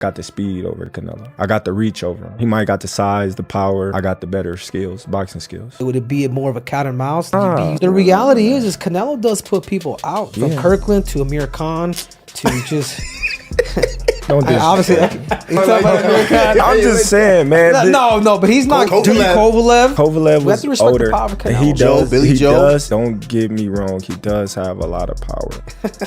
got the speed over Canelo. I got the reach over him. He might got the size, the power. I got the better skills, boxing skills. Would it be more of a cat and mouse? The reality is Canelo does put people out. From Kirkland to Amir Khan to just... Don't do obviously, I'm just saying, man. No, but he's not. Kovalev was older. He does. Billy Joe does. Don't get me wrong. He does have a lot of power,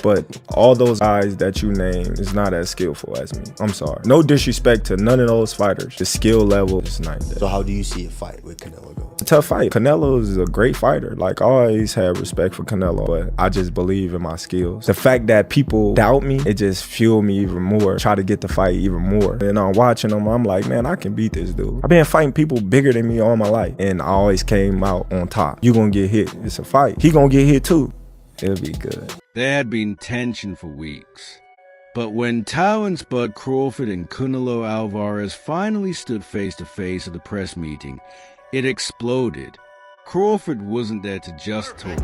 but all those guys that you name is not as skillful as me. I'm sorry. No disrespect to none of those fighters. The skill level is not there. So how do you see a fight with Canelo go? A tough fight. Canelo is a great fighter. Like, I always had respect for Canelo, but I just believe in my skills. The fact that people doubt me, it just fueled me even more. Try to get the fight even more. And I'm watching them, I'm like, man, I can beat this dude. I've been fighting people bigger than me all my life, and I always came out on top. You gonna get hit. It's a fight. He gonna get hit too. It'll be good. There had been tension for weeks. But when Tywin's Bud Crawford and Canelo Alvarez finally stood face to face at the press meeting, it exploded. Crawford wasn't there to just talk.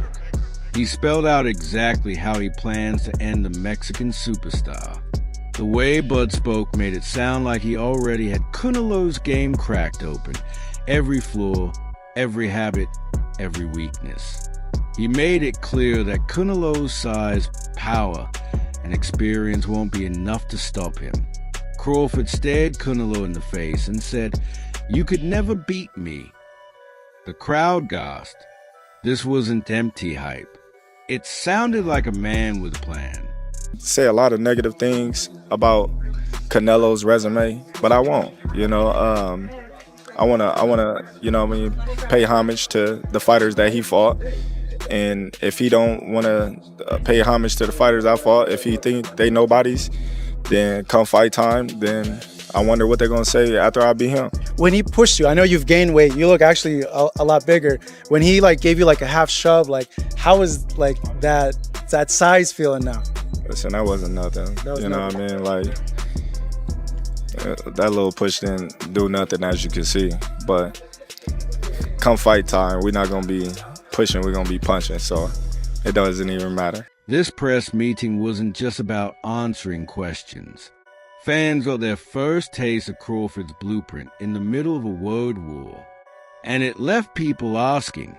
He spelled out exactly how he plans to end the Mexican superstar. The way Bud spoke made it sound like he already had Canelo's game cracked open. Every flaw, every habit, every weakness. He made it clear that Canelo's size, power, and experience won't be enough to stop him. Crawford stared Canelo in the face and said, "You could never beat me." The crowd gasped. This wasn't empty hype. It sounded like a man with a plan. Say a lot of negative things about Canelo's resume, but I won't. I wanna, pay homage to the fighters that he fought. And if he don't wanna pay homage to the fighters I fought, if he think they nobodies, then come fight time, then I wonder what they're gonna say after I beat him. When he pushed you, I know you've gained weight. You look actually a lot bigger. When he gave you a half shove, how is that size feeling now? Listen, that wasn't nothing. You know what I mean? That little push didn't do nothing, as you can see. But come fight time, we're not gonna be pushing, we're gonna be punching. So it doesn't even matter. This press meeting wasn't just about answering questions. Fans got their first taste of Crawford's blueprint in the middle of a world war. And it left people asking,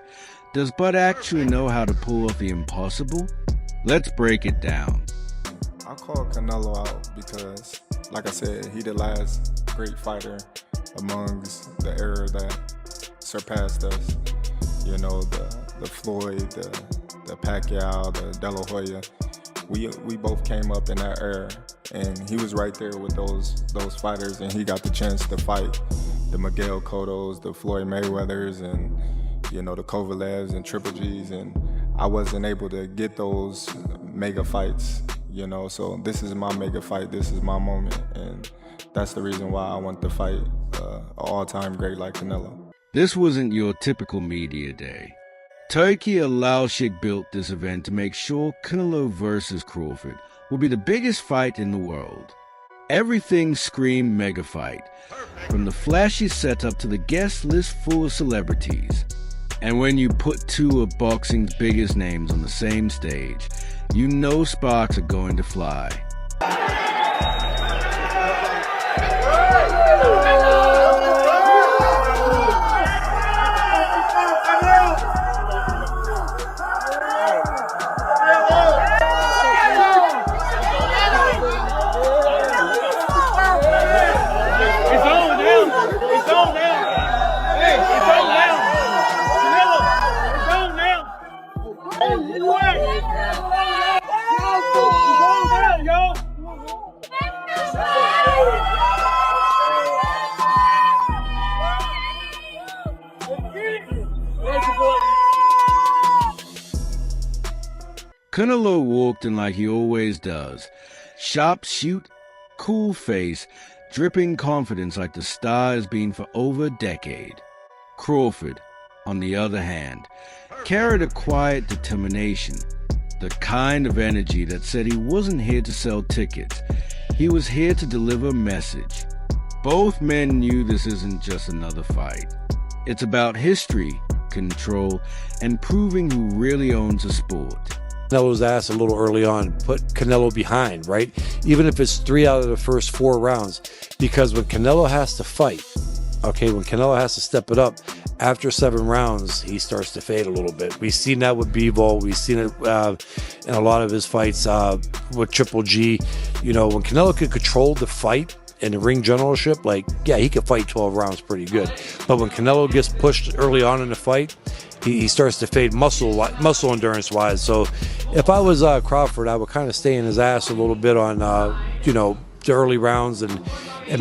does Bud actually know how to pull off the impossible? Let's break it down. I call Canelo out because, like I said, he the last great fighter amongst the era that surpassed us. The Floyd, the Pacquiao, the De La Hoya. We both came up in that era, and he was right there with those fighters, and he got the chance to fight the Miguel Cottos, the Floyd Mayweathers, and the Kovalevs and Triple Gs, and I wasn't able to get those mega fights. So this is my mega fight, this is my moment, and that's the reason why I want to fight an all-time great like Canelo. This wasn't your typical media day. Turkey Al-Sheikh built this event to make sure Canelo versus Crawford would be the biggest fight in the world. Everything screamed mega fight, from the flashy setup to the guest list full of celebrities. And when you put two of boxing's biggest names on the same stage, you know sparks are going to fly. Canelo walked in like he always does. Sharp shoot, cool face, dripping confidence like the star has been for over a decade. Crawford, on the other hand, carried a quiet determination, the kind of energy that said he wasn't here to sell tickets. He was here to deliver a message. Both men knew this isn't just another fight. It's about history, control, and proving who really owns the sport. Canelo's ass a little early on, put Canelo behind, right? Even if it's 3 out of the first 4 rounds, because when Canelo has to fight, okay, when Canelo has to step it up, after 7 rounds, he starts to fade a little bit. We've seen that with Bivol. We've seen it in a lot of his fights with Triple G. You know, when Canelo could control the fight and the ring generalship, like, yeah, he could fight 12 rounds pretty good. But when Canelo gets pushed early on in the fight, he starts to fade muscle endurance wise. So if I was Crawford, I would kind of stay in his ass a little bit on you know, the early rounds and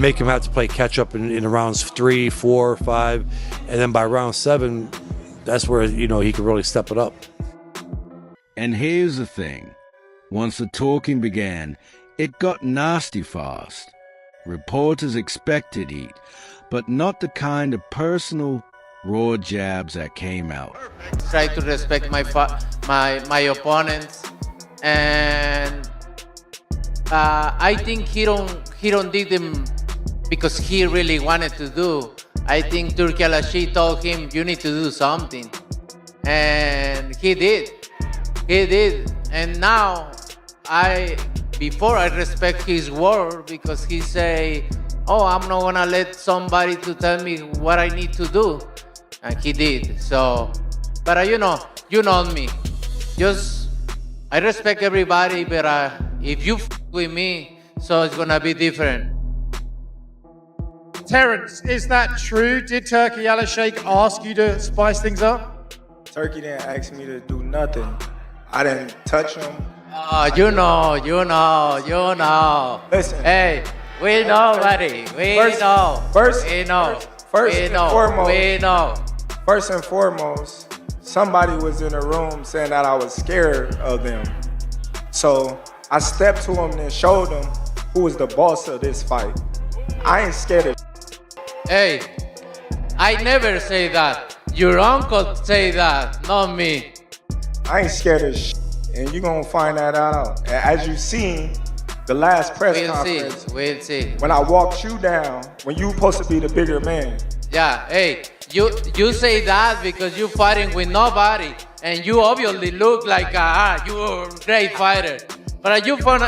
make him have to play catch up in rounds 3, 4, 5, and then by round 7, that's where, you know, he could really step it up. And here's the thing: once the talking began, it got nasty fast. Reporters expected heat, but not the kind of personal raw jabs that came out. Try to respect my opponents, and I think he don't did them because he really wanted to do. I think Turki Al-Ashi told him, you need to do something, and he did. And now before I respect his word, because he say, oh, I'm not gonna let somebody to tell me what I need to do. And he did. So, but you know me. I respect everybody, but if you with me, so it's gonna be different. Terrence, is that true? Did Turki Al-Sheikh ask you to spice things up? Turkey didn't ask me to do nothing. I didn't touch him. You know. Listen. Hey, we know, buddy. We know. First and foremost, somebody was in the room saying that I was scared of them. So I stepped to him and showed him who was the boss of this fight. I ain't scared of. Hey, I never say that. Your uncle say that, not me. I ain't scared of and you're gonna find that out. As you seen, the last press conference. We'll see. When I walked you down, when you supposed to be the bigger man. Yeah, hey, you say that because you fighting with nobody, and you obviously look like you're a great fighter. But you find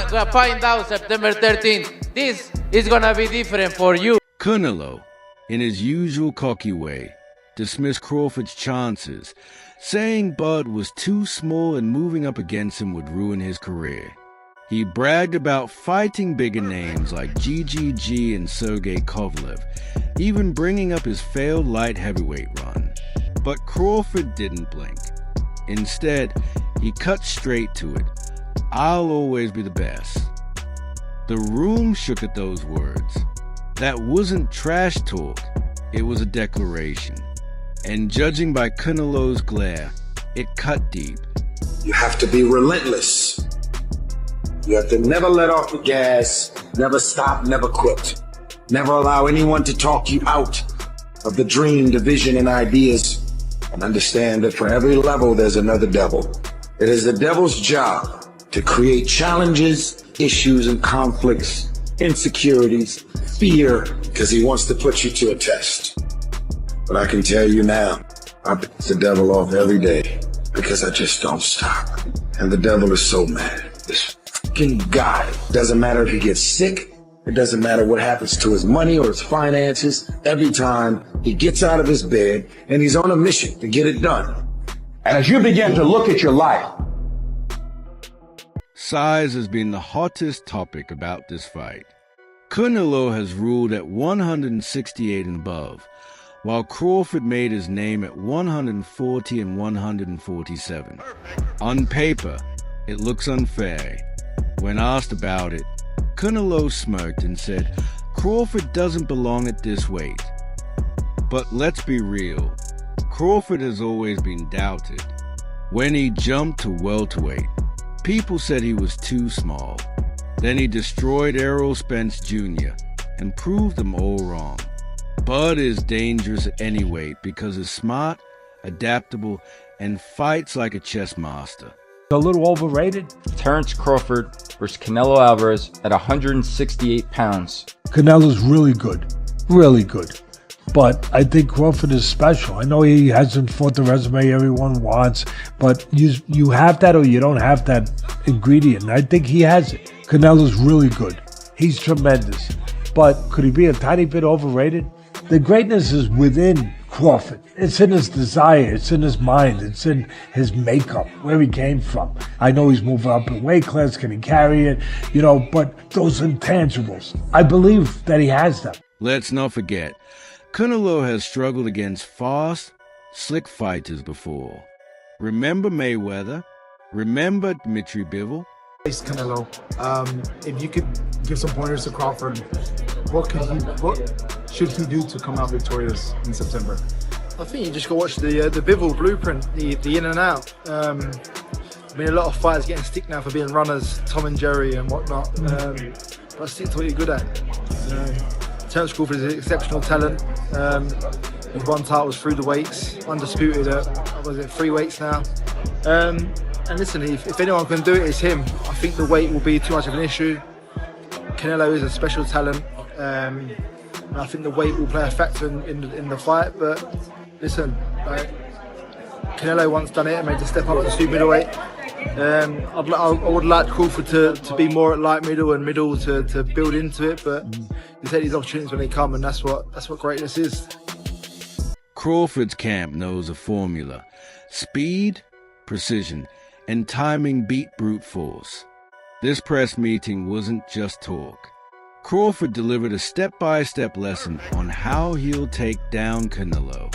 out September 13th, this is gonna be different for you. Canelo, in his usual cocky way, dismissed Crawford's chances, saying Bud was too small and moving up against him would ruin his career. He bragged about fighting bigger names like GGG and Sergey Kovalev, even bringing up his failed light heavyweight run. But Crawford didn't blink. Instead, he cut straight to it. I'll always be the best. The room shook at those words. That wasn't trash talk, it was a declaration. And judging by Canelo's glare, it cut deep. You have to be relentless. You have to never let off the gas, never stop, never quit. Never allow anyone to talk you out of the dream, the vision, and ideas. And understand that for every level, there's another devil. It is the devil's job to create challenges, issues, and conflicts, insecurities, fear, because he wants to put you to a test. But I can tell you now, I piss the devil off every day because I just don't stop. And the devil is so mad. This fucking guy, doesn't matter if he gets sick, it doesn't matter what happens to his money or his finances, every time he gets out of his bed and he's on a mission to get it done. And as you begin to look at your life, size has been the hottest topic about this fight. Canelo has ruled at 168 and above, while Crawford made his name at 140 and 147. On paper, it looks unfair. When asked about it, Canelo smirked and said, Crawford doesn't belong at this weight. But let's be real, Crawford has always been doubted. When he jumped to welterweight, people said he was too small. Then he destroyed Errol Spence Jr. and proved them all wrong. Bud is dangerous at any weight because he's smart, adaptable, and fights like a chess master. A little overrated. Terrence Crawford versus Canelo Alvarez at 168 pounds. Canelo's really good. Really good. But I think Crawford is special. I know he hasn't fought the resume everyone wants, but you have that or you don't have that ingredient. And I think he has it. Canelo's really good. He's tremendous. But could he be a tiny bit overrated? The greatness is within Crawford. It's in his desire. It's in his mind. It's in his makeup, where he came from. I know he's moving up in weight class. Can he carry it? But those intangibles, I believe that he has them. Let's not forget, Canelo has struggled against fast, slick fighters before. Remember Mayweather? Remember Dmitry Bivol? Canelo, if you could give some pointers to Crawford, what should he do to come out victorious in September? I think you just got to watch the Bivol blueprint, the in and out. A lot of fighters getting stick now for being runners, Tom and Jerry and whatnot. But stick to what you're good at. Terence Crawford is an exceptional talent. He's won titles through the weights, undisputed at 3 weights now. And listen, if anyone can do it, it's him. I think the weight will be too much of an issue. Canelo is a special talent. And I think the weight will play a factor in the fight. But listen, Canelo once done it and made the step up to super middleweight. I would like Crawford to be more at light middle and middle to build into it. But you take these opportunities when they come, and that's what greatness is. Crawford's camp knows a formula: speed, precision, and timing beat brute force. This press meeting wasn't just talk. Crawford delivered a step-by-step lesson on how he'll take down Canelo.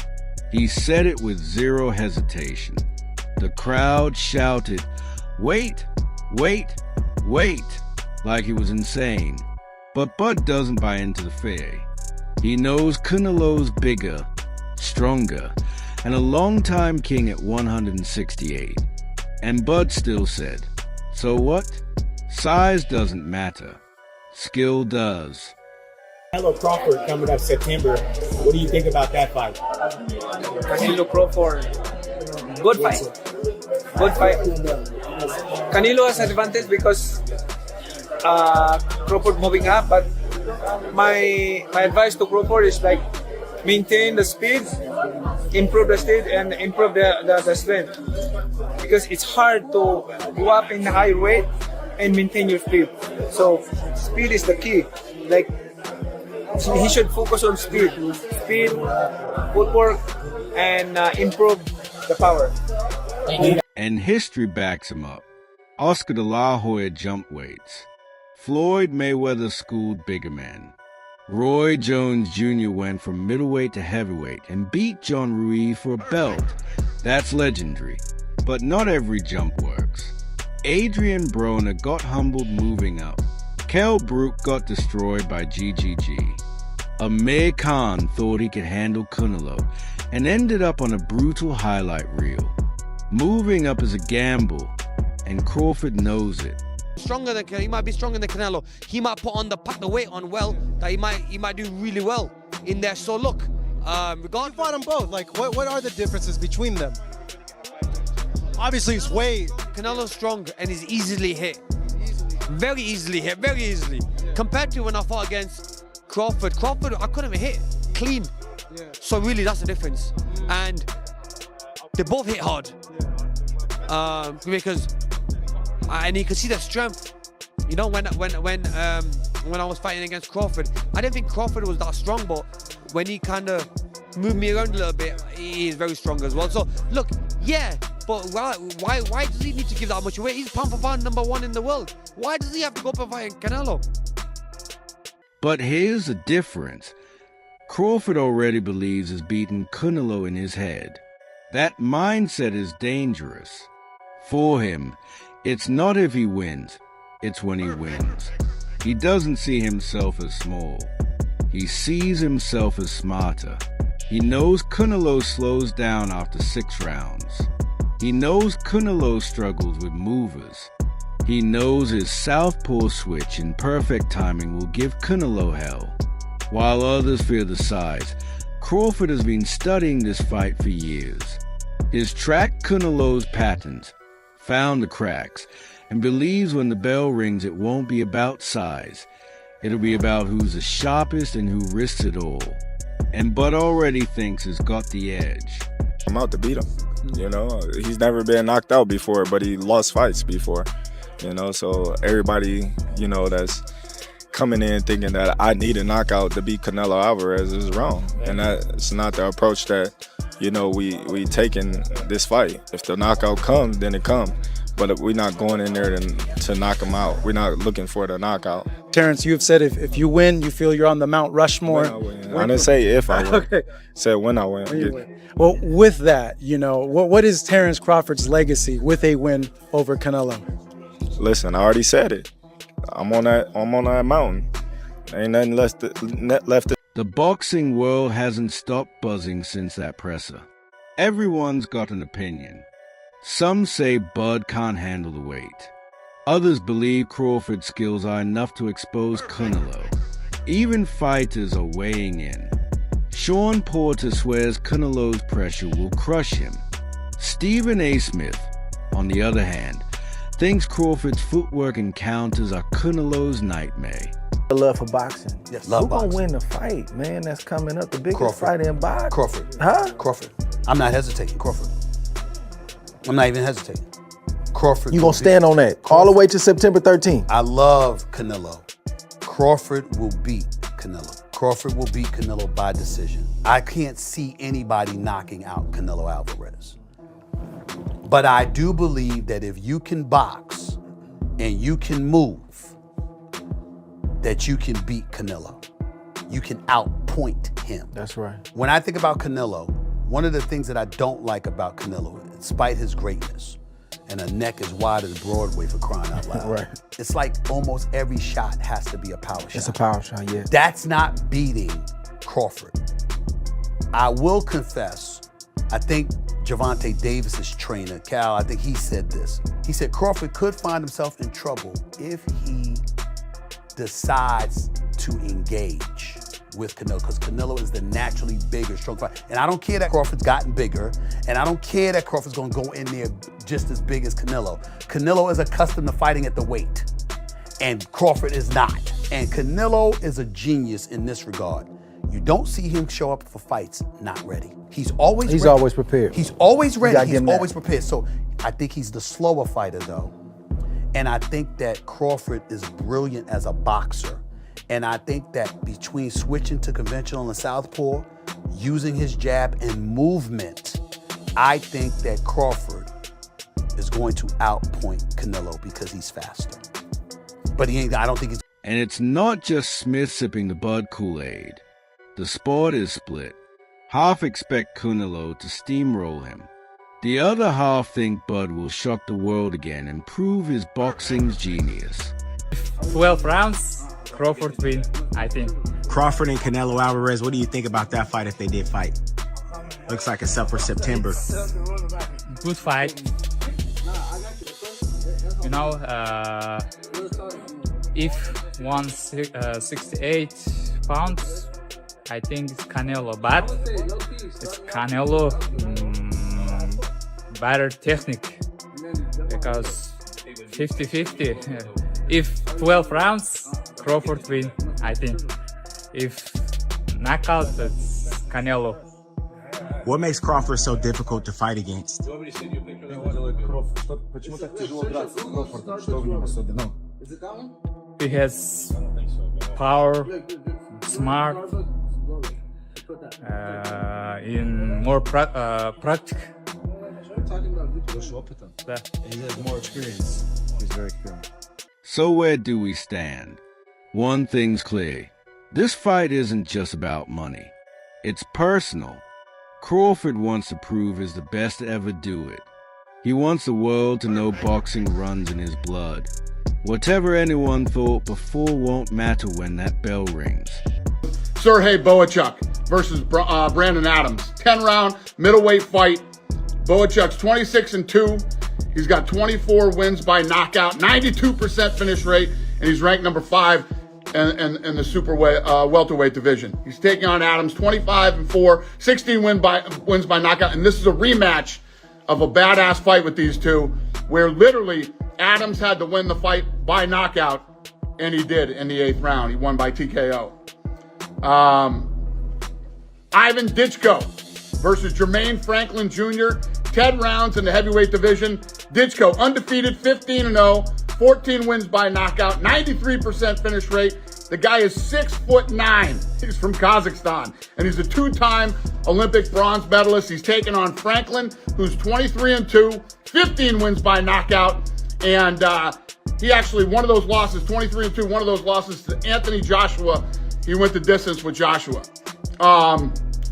He said it with zero hesitation. The crowd shouted, "Wait, wait, wait," like he was insane. But Bud doesn't buy into the fear. He knows Canelo's bigger, stronger, and a long-time king at 168. And Bud still said, "So what? Size doesn't matter. Skill does." Canelo Crawford coming up September. What do you think about that fight? Canelo Crawford, good fight. Good fight. Canelo has advantage because Crawford moving up, but my advice to Crawford is like maintain the speed, improve the speed, and improve the strength. Because it's hard to go up in the high weight and maintain your speed. So speed is the key. Like he should focus on speed, footwork, and improve the power. And history backs him up. Oscar de la Hoya jumped weights. Floyd Mayweather schooled bigger men. Roy Jones Jr. went from middleweight to heavyweight and beat John Ruiz for a belt. That's legendary. But not every jump works. Adrian Broner got humbled moving up. Kell Brook got destroyed by GGG. Amir Khan thought he could handle Canelo and ended up on a brutal highlight reel. Moving up is a gamble, and Crawford knows it. He might be stronger than Canelo. He might pack the weight on well. That he might do really well in there. So look, you fought them both. Like, what are the differences between them? Obviously, it's weight. Canelo's strong and is easily hit. Very easily hit, very easily. Compared to when I fought against Crawford, I couldn't hit clean. Yeah. So really, that's the difference. And they both hit hard. Because and you can see the strength. You know, when I was fighting against Crawford, I didn't think Crawford was that strong, but when he kind of moved me around a little bit, he is very strong as well. So look, yeah, but why does he need to give that much away? He's pound for pound #1 in the world. Why does he have to go up and fight Canelo? But here's the difference. Crawford already believes he's beaten Canelo in his head. That mindset is dangerous. For him, it's not if he wins, it's when he wins. He doesn't see himself as small. He sees himself as smarter. He knows Canelo slows down after 6 rounds. He knows Canelo struggles with movers. He knows his southpaw switch in perfect timing will give Canelo hell. While others fear the size, Crawford has been studying this fight for years. He's tracked Canelo's patterns, found the cracks, and believes when the bell rings it won't be about size. It'll be about who's the sharpest and who risks it all. and Bud already thinks has got the edge. I'm out to beat him. You know, he's never been knocked out before, but he lost fights before. You know, so everybody, you know, that's coming in thinking that I need a knockout to beat Canelo Alvarez is wrong. And that's not the approach that, you know, we take in this fight. If the knockout comes, then it comes. But we're not going in there to knock him out. We're not looking for the knockout. Terrence, you've said if you win, you feel you're on the Mount Rushmore. When I win. I didn't say if I win. Okay. I said when I win. When you win. Well, with that, you know, what is Terrence Crawford's legacy with a win over Canelo? Listen, I already said it. I'm on that mountain. Ain't nothing left. The boxing world hasn't stopped buzzing since that presser. Everyone's got an opinion. Some say Bud can't handle the weight. Others believe Crawford's skills are enough to expose Canelo. Even fighters are weighing in. Sean Porter swears Canelo's pressure will crush him. Stephen A. Smith, on the other hand, thinks Crawford's footwork and counters are Canelo's nightmare. Love for boxing. Yes, Who's gonna win the fight, man? That's coming up. The biggest Crawford. fight in boxing. Crawford. Huh? Crawford. I'm not hesitating. Crawford. I'm not even hesitating. Crawford. You gonna stand on that all the way to September 13th? I love Canelo. Crawford will beat Canelo. Crawford will beat Canelo by decision. I can't see anybody knocking out Canelo Alvarez. But I do believe that if you can box and you can move, that you can beat Canelo. You can outpoint him. That's right. When I think about Canelo, one of the things that I don't like about Canelo, despite his greatness, and a neck as wide as Broadway for crying out loud. Right. It's like almost every shot has to be a power shot. It's a power shot, yeah. That's not beating Crawford. I will confess, I think Gervonta Davis's trainer, Cal, I think he said this. He said Crawford could find himself in trouble if he decides to engage with Canelo, because Canelo is the naturally bigger, strong fighter. And I don't care that Crawford's gotten bigger, and I don't care that Crawford's gonna go in there just as big as Canelo. Canelo is accustomed to fighting at the weight, and Crawford is not. And Canelo is a genius in this regard. You don't see him show up for fights not ready. He's always prepared. He's always ready. He's him always prepared. So I think he's the slower fighter though. And I think that Crawford is brilliant as a boxer. And I think that between switching to conventional and southpaw, using his jab and movement, I think that Crawford is going to outpoint Canelo because he's faster. But I don't think he's... And it's not just Smith sipping the Bud Kool-Aid. The sport is split. Half expect Canelo to steamroll him. The other half think Bud will shock the world again and prove his boxing's genius. 12 rounds, Crawford win, I think. Crawford and Canelo Alvarez, what do you think about that fight if they did fight? Looks like it's up for September. Good fight. You know, if 168 pounds, I think it's Canelo, but it's Canelo better technique because 50-50. If 12 rounds, Crawford win, I think. If knockout, it's Canelo. What makes Crawford so difficult to fight against? He has power, smart, in more practical. He has more experience. He's very experienced. So where do we stand? One thing's clear. This fight isn't just about money. It's personal. Crawford wants to prove he's the best to ever do it. He wants the world to know boxing runs in his blood. Whatever anyone thought before won't matter when that bell rings. Sergey Boachuk versus Brandon Adams. 10-round middleweight fight. Boachuk's 26-2. He's got 24 wins by knockout, 92% finish rate, and he's ranked number 5 in the super welterweight division. He's taking on Adams, 25-4, 16 wins by knockout, and this is a rematch of a badass fight with these two, where literally Adams had to win the fight by knockout, and he did in the 8th round. He won by TKO. Ivan Ditchko versus Jermaine Franklin Jr. 10 rounds in the heavyweight division. Ditchko undefeated, 15-0, 14 wins by knockout, 93% finish rate. The guy is 6'9". He's from Kazakhstan, and he's a 2-time Olympic bronze medalist. He's taking on Franklin, who's 23-2, 15 wins by knockout, and he actually, one of those losses, 23-2, one of those losses to Anthony Joshua. He went the distance with Joshua.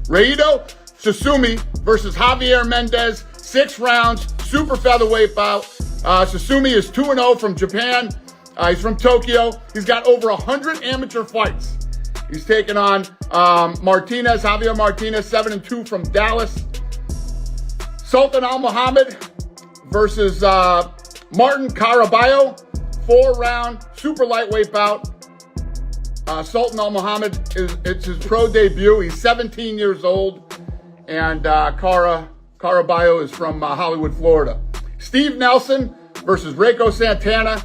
Raido Sasumi versus Javier Mendez, 6 rounds, super featherweight bout. Sasumi is 2-0 from Japan. He's from Tokyo. He's got over 100 amateur fights. He's taking on Javier Martinez, 7-2 from Dallas. Sultan Al Muhammad versus Martin Caraballo, 4-round super lightweight bout. Sultan Al Muhammad, it's his pro debut. He's 17 years old, and Caraballo is from Hollywood, Florida. Steve Nelson versus Reiko Santana,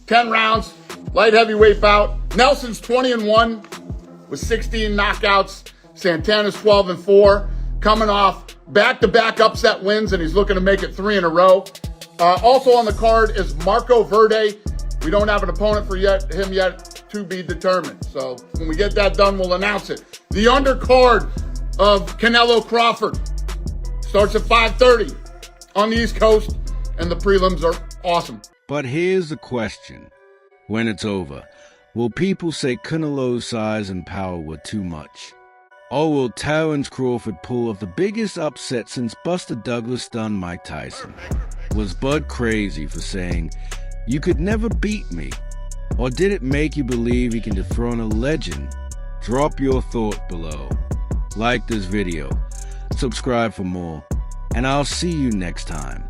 10 rounds, light heavyweight bout. Nelson's 20-1 with 16 knockouts. Santana's 12-4, coming off back-to-back upset wins, and he's looking to make it 3 in a row. Also on the card is Marco Verde. We don't have an opponent for him yet, to be determined. So when we get that done, we'll announce it. The undercard of Canelo Crawford starts at 5:30 on the East Coast, and the prelims are awesome. But here's the question. When it's over, will people say Canelo's size and power were too much? Or will Terence Crawford pull off the biggest upset since Buster Douglas stunned Mike Tyson? Was Bud crazy for saying, "You could never beat me"? Or did it make you believe he can dethrone a legend? Drop your thought below. Like this video, subscribe for more, and I'll see you next time.